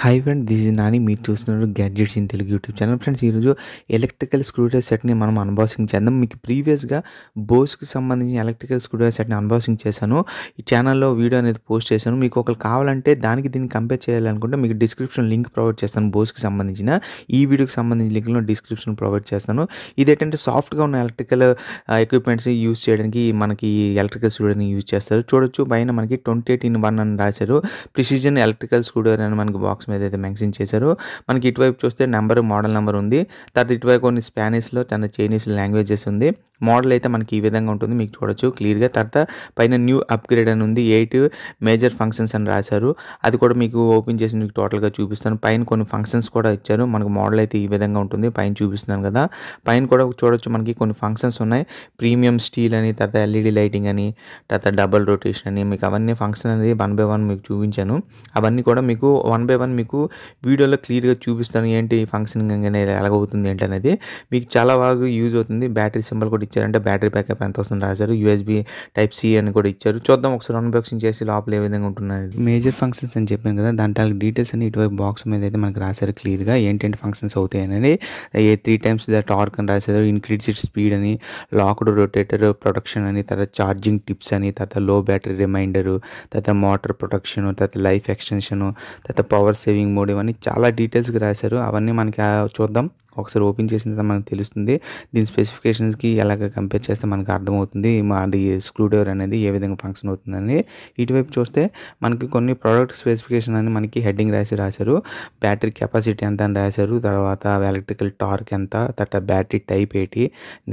Hi friend, this is Nani. మీరు చూస్తున్నారు gadgets in Telugu YouTube channel. Friends, ఈరోజు ఎలక్ట్రికల్ స్క్రూడ్రైవర్ సెట్ని మనం అన్బాక్సింగ్ చేద్దాం. మీకు ప్రీవియస్గా బోస్కి సంబంధించిన ఎలక్ట్రికల్ స్క్రూడ్రైవర్ సెట్ని అన్బాక్సింగ్ చేశాను. ఈ ఛానల్లో వీడియో అనేది పోస్ట్ చేశాను. మీకు ఒకరు కావాలంటే దీనికి కంపేర్ చేయాలనుకుంటే మీకు డిస్క్రిప్షన్ లింక్ ప్రొవైడ్ చేస్తాను. బోస్కి సంబంధించిన ఈ వీడియోకి సంబంధించిన లింక్లో డిస్క్రిప్షన్ ప్రొవైడ్ చేస్తాను. ఇది ఏంటంటే సాఫ్ట్గా ఉన్న ఎలక్ట్రికల్ ఎక్విప్మెంట్స్ యూజ్ చేయడానికి మనకి ఎలక్ట్రికల్ స్క్రూడ్రైవర్ని యూజ్ చేస్తారు. చూడొచ్చు, పైన మనకి 28 in 1 అని రాశారు. ప్రిసిజన్ ఎలక్ట్రికల్ స్క్రూడ్రైవర్ అని మనకి బాక్స్ మీద అయితే మెన్షన్ చేశారు. మనకి ఇటువైపు చూస్తే మోడల్ నెంబర్ ఉంది. తర్వాత ఇటువైపు కొన్ని స్పానిష్లో చైనీస్ లాంగ్వేజెస్ ఉంది. మోడల్ అయితే మనకి ఈ విధంగా ఉంటుంది, మీకు చూడొచ్చు క్లియర్గా. తర్వాత పైన న్యూ అప్గ్రేడ్ అని ఉంది. 8 మేజర్ ఫంక్షన్స్ అని రాశారు. అది కూడా మీకు ఓపెన్ చేసి మీకు టోటల్గా చూపిస్తాను. పైన కొన్ని ఫంక్షన్స్ కూడా ఇచ్చారు. మనకు మోడల్ అయితే ఈ విధంగా ఉంటుంది. పైన చూపిస్తున్నాను కదా, పైన కూడా చూడొచ్చు మనకి కొన్ని ఫంక్షన్స్ ఉన్నాయి. ప్రీమియం స్టీల్ అని, తర్వాత ఎల్ఈడి లైటింగ్ అని, తర్వాత డబుల్ రొటేషన్ అని, మీకు అవన్నీ ఫంక్షన్ అనేది 1 by 1 మీకు చూపించాను. అవన్నీ కూడా మీకు 1 by 1 మీకు వీడియోలో క్లియర్గా చూపిస్తాను. ఏంటి ఫంక్షనింగ్ అనేది ఎలాగవుతుంది ఏంటి అనేది మీకు చాలా బాగా యూజ్ అవుతుంది. బ్యాటరీ సింబల్ కూడా ఇచ్చారంటే బ్యాటరీ బ్యాకప్ ఎంత వస్తుంది రాశారు. యూఎస్బి టైప్ సి అని కూడా ఇచ్చారు. చూద్దాం ఒకసారి అన్బాక్సింగ్ చేసి లోపల ఏ విధంగా ఉంటున్నది. మేజర్ ఫంక్షన్స్ అని చెప్పాను కదా, దాంట్లో డీటెయిల్స్ అని ఇటువైపు బాక్స్ మీద అయితే మనకి రాశారు క్లియర్గా. ఏంటంటే ఫంక్షన్స్ అవుతాయి అనేది 3 times ద టార్క్ అని రాశారు. ఇంక్రీజ్డ్ స్పీడ్ అని, లాక్డ్ రొటేటర్ ప్రొటెక్షన్ అని, తర్వాత ఛార్జింగ్ టిప్స్ అని, తర్వాత లో బ్యాటరీ రిమైండరు, తర్వాత మోటార్ ప్రొటెక్షన్, తర్వాత లైఫ్ ఎక్స్టెన్షను, తర్వాత పవర్ సేవింగ్ మోడ్, ఇవన్నీ చాలా డీటెయిల్స్గా రాశారు. అవన్నీ మనకి చూద్దాం. ఒకసారి ఓపెన్ చేసిన తర్వాత మనకు తెలుస్తుంది. దీని స్పెసిఫికేషన్స్కి ఎలాగ కంపేర్ చేస్తే మనకు అర్థమవుతుంది మాది స్క్రూడ్రైవర్ అనేది ఏ విధంగా ఫంక్షన్ అవుతుందని. ఇటువైపు చూస్తే మనకి కొన్ని ప్రోడక్ట్ స్పెసిఫికేషన్ అని మనకి హెడ్డింగ్ రాశారు. బ్యాటరీ కెపాసిటీ ఎంత అని రాశారు. తర్వాత ఎలక్ట్రికల్ టార్క్ ఎంత, తర్వాత బ్యాటరీ టైప్ ఏంటి,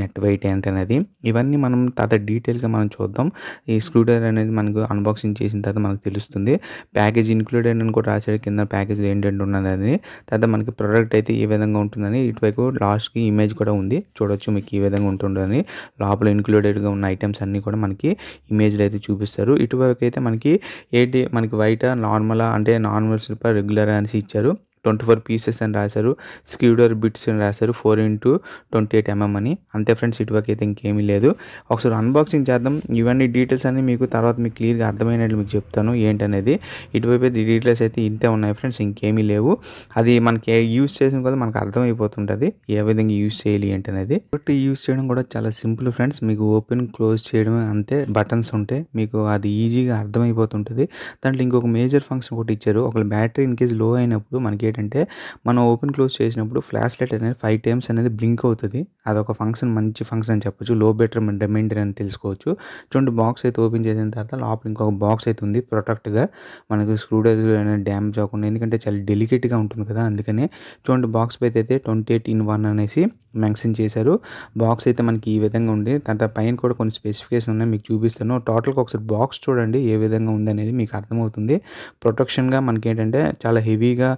నెట్ వెయిట్ ఏంటి అనేది ఇవన్నీ మనం తర్వాత డీటెయిల్గా మనం చూద్దాం. ఈ స్క్రూడ్రైవర్ అనేది మనకు అన్బాక్సింగ్ చేసిన తర్వాత మనకు తెలుస్తుంది. ప్యాకేజ్ ఇంక్లూడెడ్ అని కూడా రాశాడు కింద. ప్యాకేజ్ ఏంటంటే ఉన్నది. తర్వాత మనకి ప్రోడక్ట్ అయితే ఏ విధంగా ఉంటుందని ఇటువైపు లాస్ట్కి ఇమేజ్ కూడా ఉంది. చూడొచ్చు మీకు ఈ విధంగా ఉంటుందని. లోపల ఇంక్లూడెడ్గా ఉన్న ఐటమ్స్ అన్నీ కూడా మనకి ఇమేజ్లో అయితే చూపిస్తారు. ఇటువైపు అయితే మనకి వైట్ నార్మల్ అంటే నార్మల్ స్లిప్పర్ రెగ్యులర్ అనేసి ఇచ్చారు. 24 pieces అని రాశారు. స్క్రూడ్రైవర్ బిట్స్ అని రాశారు. 4x28 mm అని. అంతే ఫ్రెండ్స్, ఇటువైపు అయితే ఇంకేమీ లేదు. ఒకసారి అన్బాక్సింగ్ చేద్దాం. ఇవన్నీ డీటెయిల్స్ అన్ని మీకు తర్వాత మీకు క్లియర్గా అర్థమైనట్లు మీకు చెప్తాను ఏంటనేది. ఇటువైపు అయితే డీటెయిల్స్ అయితే ఇంతే ఉన్నాయి ఫ్రెండ్స్, ఇంకేమీ లేవు. అది మనకి యూజ్ చేసిన కదా మనకు అర్థమైపోతుంటుంది ఏ విధంగా యూజ్ చేయాలి ఏంటనేది. బట్ యూజ్ చేయడం కూడా చాలా సింపుల్ ఫ్రెండ్స్. మీకు ఓపెన్ క్లోజ్ చేయడమే అంతే. బటన్స్ ఉంటాయి, మీకు అది ఈజీగా అర్థమైపోతుంటుంది. దాంట్లో ఇంకొక మేజర్ ఫంక్షన్ ఒకటి ఇచ్చారు. ఒక బ్యాటరీ ఇన్ కేసు లో అయినప్పుడు మనకి ఏంటంటే మనం ఓపెన్ క్లోజ్ చేసినప్పుడు ఫ్లాష్ లైట్ అనేది 5 times అనేది బ్లింక్ అవుతుంది. అదొక ఫంక్షన్, మంచి ఫంక్షన్ అని చెప్పొచ్చు. లో బ్యాటరీ రిమైండర్ అని తెలుసుకోవచ్చు. చూడండి, బాక్స్ అయితే ఓపెన్ చేసిన తర్వాత లోపల ఇంకొక బాక్స్ అయితే ఉంది ప్రొటెక్ట్గా. మనకు స్క్రూడ్రైవర్ అనేది డ్యామేజ్ అవ్వకుండా, ఎందుకంటే చాలా డెలికేట్గా ఉంటుంది కదా, అందుకనే. చూడండి, బాక్స్ పైతే అయితే 28 in 1 అనేసి మెన్షన్ చేశారు. బాక్స్ అయితే మనకి ఈ విధంగా ఉంది. తర్వాత పైన కూడా కొన్ని స్పెసిఫికేషన్ ఉన్నాయి, మీకు చూపిస్తాను. టోటల్గా ఒకసారి బాక్స్ చూడండి ఏ విధంగా ఉందనేది మీకు అర్థమవుతుంది. ప్రొటెక్షన్గా మనకి ఏంటంటే చాలా హెవీగా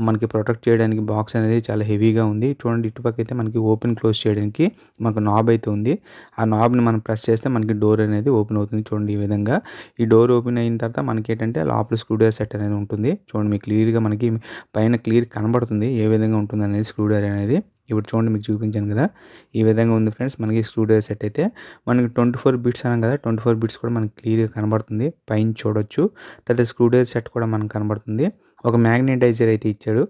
మనకి ప్రొటెక్ట్ చేయడానికి బాక్స్ అనేది చాలా హెవీగా ఉంది. చూడండి, ఇటుపక్క అయితే మనకి ఓపెన్ క్లోజ్ చేయడానికి మనకు నాబ్ అయితే ఉంది. ఆ నాబ్ని మనం ప్రెస్ చేస్తే మనకి డోర్ అనేది ఓపెన్ అవుతుంది. చూడండి, ఈ విధంగా ఈ డోర్ ఓపెన్ అయిన తర్వాత మనకి ఏంటంటే లోపల స్క్రూడ్రైవర్ సెట్ అనేది ఉంటుంది. చూడండి, మీకు క్లియర్గా మనకి పైన క్లియర్ కనబడుతుంది ఏ విధంగా ఉంటుంది అనేది స్క్రూడ్రైవర్ అనేది. ఇప్పుడు చూడండి, మీకు చూపించాను కదా, ఈ విధంగా ఉంది ఫ్రెండ్స్. మనకి స్క్రూడ్రైవర్ సెట్ అయితే మనకి 24 bits అన్నాం కదా, 24 bits కూడా మనకి క్లియర్గా కనబడుతుంది. పైన చూడొచ్చు. తర్వాత స్క్రూడ్రైవర్ సెట్ కూడా మనకు కనబడుతుంది. ఒక మ్యాగ్నెటైజర్ అయితే ఇచ్చాడు.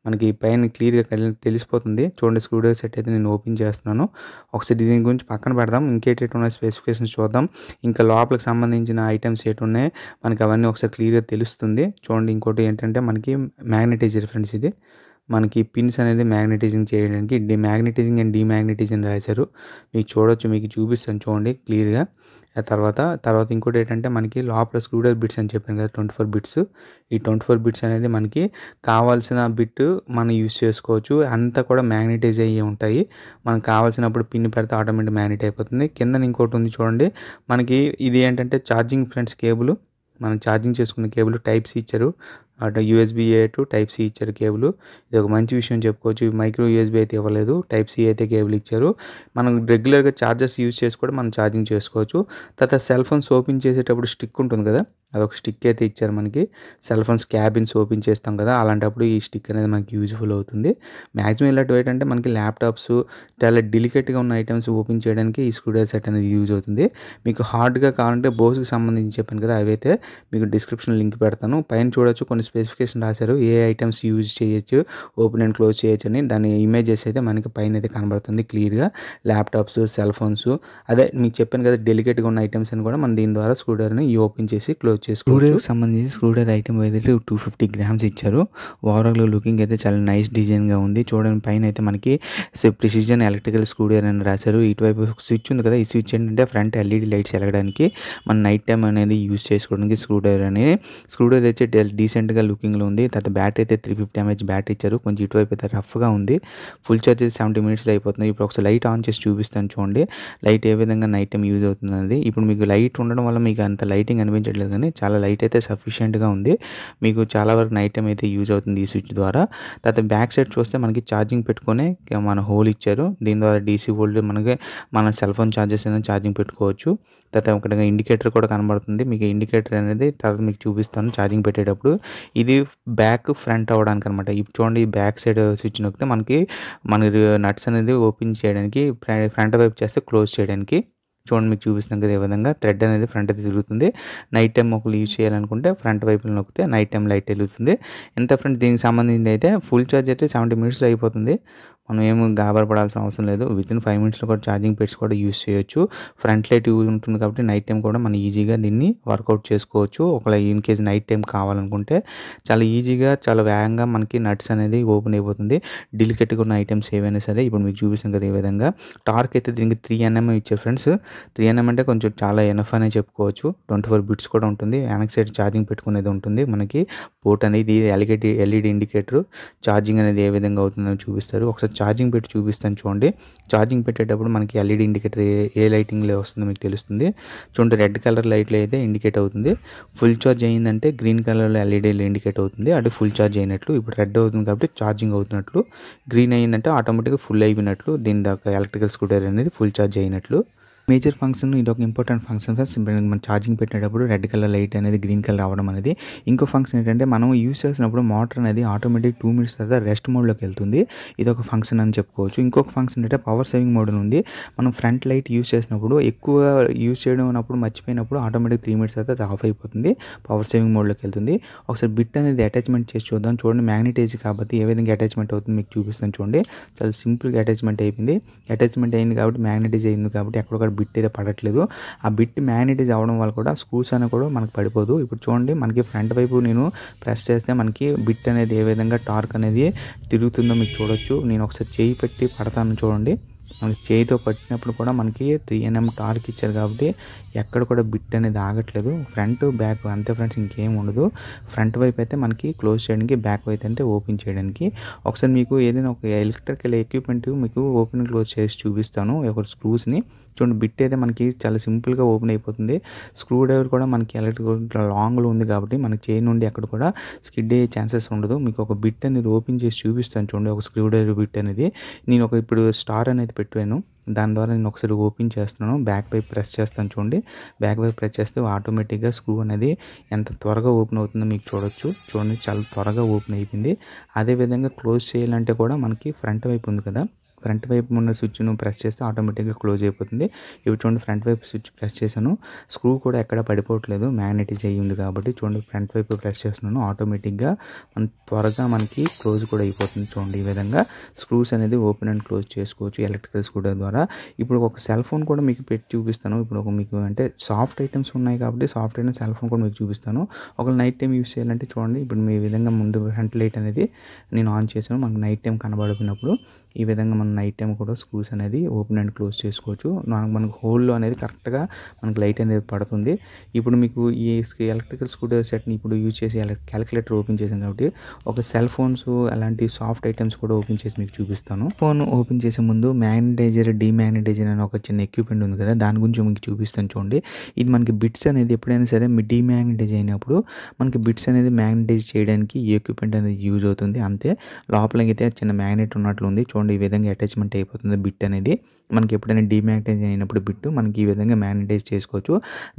మనకి పైన క్లియర్గా తెలిసిపోతుంది. చూడండి, స్క్రూడ్రైవర్ సెట్ అయితే నేను ఓపెన్ చేస్తున్నాను. ఒకసారి దీని గురించి పక్కన పెడదాం. ఇంకేటేటి ఉన్న స్పెసిఫికేషన్స్ చూద్దాం. ఇంకా లోపలికి సంబంధించిన ఐటమ్స్ ఏటి ఉన్నాయి మనకి అవన్నీ ఒకసారి క్లియర్గా తెలుస్తుంది. చూడండి, ఇంకోటి ఏంటంటే మనకి మ్యాగ్నెటైజర్ ఫ్రెండ్స్. ఇది మనకి పిన్స్ అనేది మ్యాగ్నెటైజింగ్ చేయడానికి మ్యాగ్నెటైజింగ్ అండ్ డీమ్యాగ్నెటైజింగ్ రాశారు. మీకు చూడొచ్చు, మీకు చూపిస్తాను చూడండి క్లియర్గా. తర్వాత ఇంకోటి ఏంటంటే మనకి లోపల స్క్రూడ్రైవర్ బిట్స్ అని చెప్పాను కదా, 24 bits. ఈ 24 bits అనేది మనకి కావాల్సిన బిట్ మనం యూస్ చేసుకోవచ్చు. అంతా కూడా మ్యాగ్నెటైజ్ అయ్యి ఉంటాయి. మనకు కావాల్సినప్పుడు పిన్ పెడితే ఆటోమేటిక్ మ్యాగ్నెట్ అయిపోతుంది. కింద ఇంకోటి ఉంది చూడండి, మనకి ఇది ఏంటంటే ఛార్జింగ్ ఫ్రెండ్స్ కేబుల్. మనం ఛార్జింగ్ చేసుకున్న కేబుల్ టైప్ సి ఇచ్చారు. అటు USB A to type C ఇచ్చారు కేబుల్. ఇది ఒక మంచి విషయం చెప్పుకోవచ్చు. మైక్రో యూఎస్బి అయితే ఇవ్వలేదు, టైప్ సి అయితే కేబుల్ ఇచ్చారు. మనం రెగ్యులర్గా ఛార్జర్స్ యూజ్ చేసి కూడా మనం ఛార్జింగ్ చేసుకోవచ్చు. తర్వాత సెల్ ఫోన్స్ ఓపెన్ చేసేటప్పుడు స్టిక్ ఉంటుంది కదా, అదొక స్టిక్ అయితే ఇచ్చారు మనకి. సెల్ ఫోన్స్ క్యాబిన్స్ ఓపెన్ చేస్తాం కదా, అలాంటప్పుడు ఈ స్టిక్ అనేది మనకి యూజ్ఫుల్ అవుతుంది. మ్యాక్సిమం ఇలాంటివి ఏంటంటే మనకి ల్యాప్టాప్స్ చాలా డెలికేట్గా ఉన్న ఐటమ్స్ ఓపెన్ చేయడానికి ఈ స్క్రూడ్రైవర్ సెట్ అనేది యూజ్ అవుతుంది. మీకు హార్డ్గా కావాలంటే బోస్కి సంబంధించి చెప్పాను కదా, అవైతే మీకు డిస్క్రిప్షన్ లింక్ పెడతాను. పైన చూడొచ్చు కొన్ని స్పెసిఫికేషన్ రాశారు. ఏ ఐటమ్స్ యూజ్ చేయొచ్చు, ఓపెన్ అండ్ క్లోజ్ చేయొచ్చు అని. దాని ఇమేజెస్ అయితే మనకి పైన అయితే కనబడుతుంది క్లియర్‌గా. ల్యాప్‌టాప్స్, సెల్ ఫోన్స్, అదే మీకు చెప్పాను కదా డెలికేట్‌గా ఉన్న ఐటమ్స్ అని కూడా మనం దీని ద్వారా స్క్రూ డ్రైవర్‌ని ఓపెన్ చేసి క్లోజ్ చేసుకోవచ్చు. స్క్రూ డ్రైవర్‌కి సంబంధించి స్క్రూ డ్రైవర్ ఐటమ్ అయితే 250 గ్రామ్స్ ఇచ్చారు. ఓవరాల్‌గా లుకింగ్ అయితే చాలా నైస్ డిజైన్‌గా ఉంది. చూడండి పైన అయితే మనకి ప్రిసిజన్ ఎలక్ట్రికల్ స్క్రూ డ్రైవర్ అని రాశారు. ఇటువైపు స్విచ్ ఉంది కదా, ఈ స్విచ్ ఏంటంటే ఫ్రంట్ ఎల్ఈడి లైట్స్ వెలగడానికి, మన నైట్ టైం అనేది యూజ్ చేసుకోవడానికి స్క్రూ డ్రైవర్ అనేది. స్క్రూ డ్రైవర్ అయితే డీసెంట్‌గా లుకింగ్‌లో ఉంది. తర్వాత బ్యాటరీ అయితే 350 mAh బ్యాటరీ ఇచ్చారు. కొంచెం ఇటువైపు అయితే రఫ్‌గా ఉంది. ఫుల్ ఛార్జ్ అయితే 70 మినిట్స్‌లో అయిపోతుంది. ఇప్పుడు ఒకసారి లైట్ ఆన్ చేసి చూపిస్తాను చూడండి. లైట్ ఏ విధంగా నైట్ టైం యూజ్ అవుతుంది అనేది. ఇప్పుడు మీకు లైట్ ఉండడం వల్ల మీకు అంత లైటింగ్ అనిపించట్లేదు కానీ చాలా లైట్ అయితే సఫిషియెంట్‌గా ఉంది. మీకు చాలా వరకు నైట్ టైం అయితే యూజ్ అవుతుంది ఈ స్విచ్ ద్వారా. తర్వాత బ్యాక్ సైడ్ చూస్తే మనకి ఛార్జింగ్ పెట్టుకునే మన హోల్ ఇచ్చారు. దీని ద్వారా డీసీ వోల్ట్ మనకి మన సెల్ ఫోన్ ఛార్జెస్ అనేది ఛార్జింగ్ పెట్టుకోవచ్చు. తర్వాత ఇక్కడ ఇండికేటర్ కూడా కనబడుతుంది. మీకు ఇండికేటర్ అనేది తర్వాత మీకు చూపిస్తాను ఛార్జింగ్ పెట్టేటప్పుడు. ఇది బ్యాక్ ఫ్రంట్ అవ్వడానికి అనమాట. ఇప్పుడు చూడండి, ఈ బ్యాక్ సైడ్ స్విచ్ నొక్కితే మనకి నట్స్ అనేది ఓపెన్ చేయడానికి, ఫ్రంట్ వైపు చేస్తే క్లోజ్ చేయడానికి. చూడండి మీకు చూపిస్తున్నాం కదా, ఈ విధంగా థ్రెడ్ అనేది ఫ్రంట్ అయితే తిరుగుతుంది. నైట్ టైం ఒకళ్ళు యూజ్ చేయాలనుకుంటే ఫ్రంట్ వైపులో నొక్కితే నైట్ టైం లైట్ వెలుగుతుంది. ఎంత ఫ్రెండ్స్ దీనికి సంబంధించి అయితే ఫుల్ ఛార్జ్ అయితే 70 మినిట్స్లో అయిపోతుంది. మనం ఏమి గాబర పడాల్సిన అవసరం లేదు. వితిన్ 5 మినిట్స్లో కూడా ఛార్జింగ్ పెట్స్ కూడా యూజ్ చేయొచ్చు. ఫ్రంట్ లైట్ ఉంటుంది కాబట్టి నైట్ టైం కూడా మనం ఈజీగా దీన్ని వర్కౌట్ చేసుకోవచ్చు. ఒకవేళ ఇన్ కేస్ నైట్ టైం కావాలనుకుంటే చాలా ఈజీగా, చాలా వేగంగా మనకి నట్స్ అనేది ఓపెన్ అయిపోతుంది. డెలికేట్గా ఉన్న ఐటమ్స్ ఏవైనా సరే. ఇప్పుడు మీకు చూపిస్తాం కదా ఈ విధంగా. టార్క్ అయితే దీనికి 3 Nm ఇచ్చారు ఫ్రెండ్స్. 3 Nm అంటే కొంచెం చాలా ఎనఫ్ అనే చెప్పుకోవచ్చు. 24 బిట్స్ కూడా ఉంటుంది. వెనక్ సైడ్ ఛార్జింగ్ పెట్టుకునేది ఉంటుంది. మనకి పోర్ట్ అనేది ఎల్ఈడి ఇండికేటర్ ఛార్జింగ్ అనేది ఏ విధంగా అవుతుందని చూపిస్తారు. ఒకసారి ఛార్జింగ్ పెట్టి చూపిస్తాను చూడండి. ఛార్జింగ్ పెట్టేటప్పుడు మనకి ఎల్ఈడి ఇండికేటర్ ఏ లైటింగ్లో వస్తుందో మీకు తెలుస్తుంది. చూడండి, రెడ్ కలర్ లైట్లో అయితే ఇండికేట్ అవుతుంది. ఫుల్ ఛార్జ్ అయిందంటే గ్రీన్ కలర్లో ఎల్ఈడీలో ఇండికేట్ అవుతుంది. అంటే ఫుల్ ఛార్జ్ అయినట్లు. ఇప్పుడు రెడ్ అవుతుంది కాబట్టి ఛార్జింగ్ అవుతున్నట్లు. గ్రీన్ అయిందంటే ఆటోమేటిక్గా ఫుల్ అయిపోయినట్లు. దీని దాకా ఎలక్ట్రికల్ స్కూటర్ అనేది ఫుల్ ఛార్జ్ అయినట్లు. మేజర్ ఫంక్షన్, ఇది ఒక ఇంపార్టెంట్ ఫంక్షన్ ఫ్రెండ్స్. మనం ఛార్జింగ్ పెట్టేటప్పుడు రెడ్ కలర్ లైట్ అనేది గ్రీన్ కలర్ అవ్వడం అనేది. ఇంకో ఫంక్షన్ ఏంటంటే మనం యూస్ చేసినప్పుడు మోటార్ అనేది ఆటోమేటిక్ 2 మినిట్స్ తర్వాత రెస్ట్ మోడ్లోకి వెళ్తుంది. ఇది ఒక ఫంక్షన్ అని చెప్పుకోవచ్చు. ఇంకొక ఫంక్షన్ ఏంటంటే పవర్ సేవింగ్ మోడ్ ఉంది. మనం ఫ్రంట్ లైట్ యూస్ చేసినప్పుడు ఎక్కువ యూస్ చేయడం అన్నప్పుడు మర్చిపోయినప్పుడు ఆటోమేటిక్ 3 మినిట్స్ తర్వాత అది ఆఫ్ అయిపోతుంది. పవర్ సేవింగ్ మోడ్లోకి వెళ్తుంది. ఒకసారి బిట్ అనేది అటాచ్మెంట్ చేసి చూద్దాం. చూడండి, మ్యాగ్నెటైజ్ కాబట్టి ఏ విధంగా అటాచ్మెంట్ అవుతుంది మీకు చూపిస్తాను చూడండి. చాలా సింపుల్గా అటాచ్మెంట్ అయిపోయింది. అటాచ్మెంట్ అయింది కాబట్టి మ్యాగ్నెటైజ్ అయింది కాబట్టి ఎక్కడొక్కడ బిట్ అయితే పడట్లేదు. ఆ బిట్ మ్యాగ్నెటైజ్ అవ్వడం వల్ల కూడా స్క్రూస్ అనేవి కూడా మనకు పడిపోదు. ఇప్పుడు చూడండి, మనకి ఫ్రంట్ వైపు నేను ప్రెస్ చేస్తే మనకి బిట్ అనేది ఏ విధంగా టార్క్ అనేది తిరుగుతుందో మీకు చూడొచ్చు. నేను ఒకసారి చేయి పెట్టి పడతాను చూడండి. మనకి చేయితో పట్టినప్పుడు కూడా మనకి 3 Nm టార్క్ ఇచ్చారు కాబట్టి ఎక్కడ కూడా బిట్ అనేది ఆగట్లేదు. ఫ్రంట్ బ్యాక్ అంతే ఫ్రెండ్స్, ఇంకేం ఉండదు. ఫ్రంట్ వైపు అయితే మనకి క్లోజ్ చేయడానికి, బ్యాక్ వైపు అయితే ఓపెన్ చేయడానికి. ఒకసారి మీకు ఏదైనా ఒక ఎలక్ట్రికల్ ఎక్విప్మెంట్ మీకు ఓపెన్ క్లోజ్ చేసి చూపిస్తాను. ఒక స్క్రూస్ని చూడండి, బిట్ అయితే మనకి చాలా సింపుల్గా ఓపెన్ అయిపోతుంది. స్క్రూ డ్రైవర్ కూడా మనకి ఎలక్ట్రికల్ లాంగ్లో ఉంది కాబట్టి మనకి చైన్ నుండి అక్కడ కూడా స్కిడ్ అయ్యే ఛాన్సెస్ ఉండదు. మీకు ఒక బిట్ అనేది ఓపెన్ చేసి చూపిస్తాను చూడండి. ఒక స్క్రూ డ్రైవర్ బిట్ అనేది నేను ఇప్పుడు స్టార్ అనేది పెట్టాను. దాని ద్వారా నేను ఒకసారి ఓపెన్ చేస్తున్నాను. బ్యాక్ వైపు ప్రెస్ చేస్తాను చూడండి. బ్యాక్ వైపు ప్రెస్ చేస్తే ఆటోమేటిక్గా స్క్రూ అనేది ఎంత త్వరగా ఓపెన్ అవుతుందో మీకు చూడొచ్చు. చూడండి, చాలా త్వరగా ఓపెన్ అయిపోయింది. అదేవిధంగా క్లోజ్ చేయాలంటే కూడా మనకి ఫ్రంట్ వైపు ఉంది కదా, ఫ్రంట్ వైపు ఉన్న స్విచ్ను ప్రెస్ చేస్తే ఆటోమేటిక్గా క్లోజ్ అయిపోతుంది. ఇప్పుడు చూడండి, ఫ్రంట్ వైపు స్విచ్ ప్రెస్ చేశాను. స్క్రూ కూడా ఎక్కడ పడిపోవట్లేదు, మ్యాగ్నెటైజ్ అయ్యి ఉంది కాబట్టి. చూడండి, ఫ్రంట్ వైపు ప్రెస్ చేస్తున్నాను. ఆటోమేటిక్గా త్వరగా మనకి క్లోజ్ కూడా అయిపోతుంది. చూడండి, ఈ విధంగా స్క్రూస్ అనేది ఓపెన్ అండ్ క్లోజ్ చేసుకోవచ్చు ఎలక్ట్రికల్ స్క్రూ ద్వారా. ఇప్పుడు ఒక సెల్ ఫోన్ కూడా మీకు పెట్టి చూపిస్తాను. ఇప్పుడు మీకు అంటే సాఫ్ట్ ఐటమ్స్ ఉన్నాయి కాబట్టి సాఫ్ట్ ఐటమ్స్ సెల్ ఫోన్ కూడా మీకు చూపిస్తాను. ఒకవేళ నైట్ టైం యూస్ చేయాలంటే చూడండి, ఇప్పుడు మీ విధంగా ముందు ఫ్రంట్ లైట్ అనేది నేను ఆన్ చేశాను. మనకు నైట్ టైం కనబడుతున్నప్పుడు ఈ విధంగా మనం నైట్ టైం కూడా స్క్రూస్ అనేది ఓపెన్ అండ్ క్లోజ్ చేసుకోవచ్చు. మనకు హోల్లో అనేది కరెక్ట్గా మనకు లైట్ అనేది పడుతుంది. ఇప్పుడు మీకు ఈ ఎలక్ట్రికల్ స్క్రూ డ్రైవర్ సెట్ని ఇప్పుడు యూజ్ చేసి క్యాలిక్యులేటర్ ఓపెన్ చేసాం కాబట్టి ఒక సెల్ ఫోన్స్ అలాంటి సాఫ్ట్ ఐటమ్స్ కూడా ఓపెన్ చేసి మీకు చూపిస్తాను. ఫోన్ ఓపెన్ చేసే ముందు మ్యాగ్నటైజర్, డీమ్యాగ్నటైజర్ అని ఒక చిన్న ఎక్విప్మెంట్ ఉంది కదా, దాని గురించి మీకు చూపిస్తాను చూడండి. ఇది మనకి బిట్స్ అనేది ఎప్పుడైనా సరే మీ డీమ్యాగ్నటైజ్ అయినప్పుడు మనకి బిట్స్ అనేది మ్యాగ్నటైజ్ చేయడానికి ఈ ఎక్విప్మెంట్ అనేది యూజ్ అవుతుంది. అంతే, లోపలకి అయితే చిన్న మ్యాగ్నెట్ ఉన్నట్లు ఉంది చూడండి. ఈ విధంగా అటాచ్మెంట్ అయిపోతుంది బిట్ అనేది. మనకి ఎప్పుడైనా డీమాగ్నటైజ్ అయినప్పుడు బిట్ మనకి ఈ విధంగా మ్యాగ్నటైజ్ చేసుకోవచ్చు.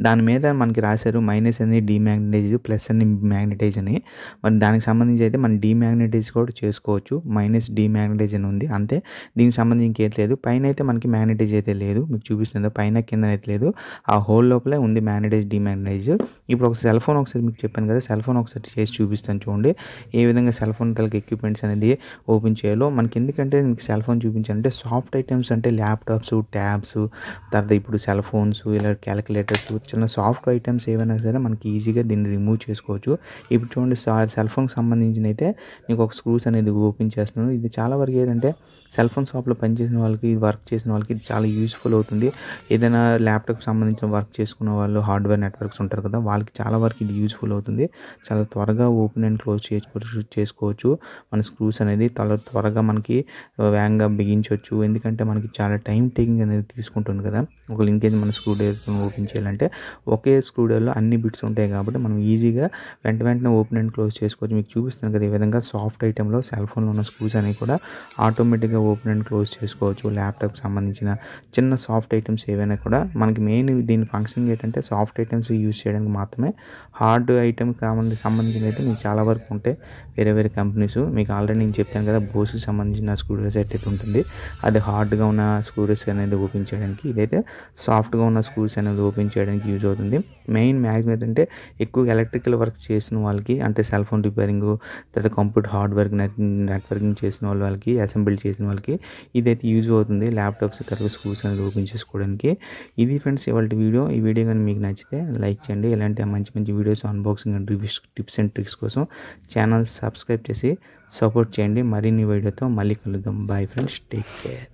దాని మీద మనకి రాశారు మైనస్ అని డీమాగ్నటైజ్, ప్లస్ అని మ్యాగ్నటైజ్ అని. మరి దానికి సంబంధించి అయితే మనం డీమాగ్నటైజ్ కూడా చేసుకోవచ్చు. మైనస్ డీమాగ్నటైజ్ అని ఉంది అంతే. దీనికి సంబంధించి ఇంకేం లేదు. పైన అయితే మనకి మ్యాగ్నటైజ్ అయితే లేదు, మీకు చూపిస్తుంది పైన కింద అయితే లేదు. ఆ హోల్ లోపలే ఉంది మ్యాగ్నటైజ్ డీమాగ్నటైజ్. ఇప్పుడు ఒక సెల్ ఫోన్ ఒకసారి మీకు చెప్పాను కదా, సెల్ ఫోన్ ఒకసారి చేసి చూపిస్తాను చూడండి ఏ విధంగా సెల్ ఫోన్ తలకి ఎక్విప్మెంట్స్ అనేది ఓపెన్ చేయాలో. మనకి ఎందుకంటే మీకు సెల్ ఫోన్ చూపించాలంటే సాఫ్ట్ ఐటమ్స్ అంటే ల్యాప్టాప్స్, ట్యాబ్స్, తర్వాత ఇప్పుడు సెల్ ఫోన్స్, ఇలా క్యాలిక్యులేటర్స్, చిన్న సాఫ్ట్ ఐటమ్స్ ఏవైనా సరే మనకి ఈజీగా దీన్ని రిమూవ్ చేసుకోవచ్చు. ఇప్పుడు చూడండి సెల్ ఫోన్కి సంబంధించిన అయితే నీకు ఒక స్క్రూస్ అనేది ఓపెన్ చేస్తున్నాను. ఇది చాలా వరకు ఏంటంటే సెల్ ఫోన్ షాప్లో పనిచేసిన వాళ్ళకి, వర్క్ చేసిన వాళ్ళకి ఇది చాలా యూస్ఫుల్ అవుతుంది. ఏదైనా ల్యాప్టాప్కి సంబంధించిన వర్క్ చేసుకున్న వాళ్ళు, హార్డ్వేర్ నెట్వర్క్స్ ఉంటారు కదా, వాళ్ళకి చాలా వరకు ఇది యూస్ఫుల్ అవుతుంది. చాలా త్వరగా ఓపెన్ అండ్ క్లోజ్ చేసుకోవచ్చు. మన స్క్రూస్ అనేది త్వరగా మనకి వేగంగా బిగించవచ్చు. ఎందుకంటే మనకి చాలా టైం టేకింగ్ అనేది తీసుకుంటుంది కదా ఒక లింకేజ్ మన స్క్రూ డ్రైవర్ని ఓపెన్ చేయాలంటే. ఒకే స్క్రూ డ్రైవర్లో అన్ని బిట్స్ ఉంటాయి కాబట్టి మనం ఈజీగా వెంటనే ఓపెన్ అండ్ క్లోజ్ చేసుకోవచ్చు. మీకు చూపిస్తున్నాను కదా ఈ విధంగా సాఫ్ట్ ఐటెంలో సెల్ ఫోన్లో ఉన్న స్క్రూస్ అనేవి కూడా ఆటోమేటిక్గా ఓపెన్ అండ్ క్లోజ్ చేసుకోవచ్చు. ల్యాప్టాప్కి సంబంధించిన చిన్న సాఫ్ట్ ఐటమ్స్ ఏవైనా కూడా మనకి మెయిన్ దీని ఫంక్షన్ ఏంటంటే సాఫ్ట్ ఐటమ్స్ యూజ్ చేయడానికి మాత్రమే. హార్డ్ ఐటమ్ సంబంధించిన అయితే మీకు చాలా వరకు ఉంటాయి వేరే వేరే కంపెనీస్. మీకు ఆల్రెడీ నేను చెప్పాను కదా బోస్కి సంబంధించిన స్క్రూ డ్రైవర్ సెట్ అయితే ఉంటుంది. అది హార్డ్గా ఉన్న స్క్రూ డ్రైవర్స్ అనేది ఓపెన్ చేయడానికి, ఇదైతే సాఫ్ట్గా ఉన్న స్క్రూస్ అనేది ఓపెన్ చేయడానికి యూజ్ అవుతుంది. మెయిన్ మ్యాక్సిమం ఏంటంటే ఎక్కువ ఎలక్ట్రికల్ వర్క్ చేసిన వాళ్ళకి, అంటే సెల్ ఫోన్ రిపేరింగ్, తర్వాత కంప్యూటర్ హార్డ్వేర్ నెట్వర్కింగ్ చేసిన వాళ్ళకి, అసెంబ్లీ చేసిన వాళ్ళకి ఇదైతే యూజ్ అవుతుంది. ల్యాప్టాప్స్ తర్వాత స్క్రూస్ అనేది ఓపెన్ చేసుకోవడానికి. ఇది ఫ్రెండ్స్ ఇవాళ వీడియో. ఈ వీడియో కానీ మీకు నచ్చితే లైక్ చేయండి. ఇలాంటి మంచి మంచి videos, unboxing and reviews, tips and tricks కోసం ఛానల్ సబ్స్క్రైబ్ చేసి సపోర్ట్ చేయండి. మరిన్ని వీడియోతో మళ్ళీ కలుద్దాం. Bye friends, take care.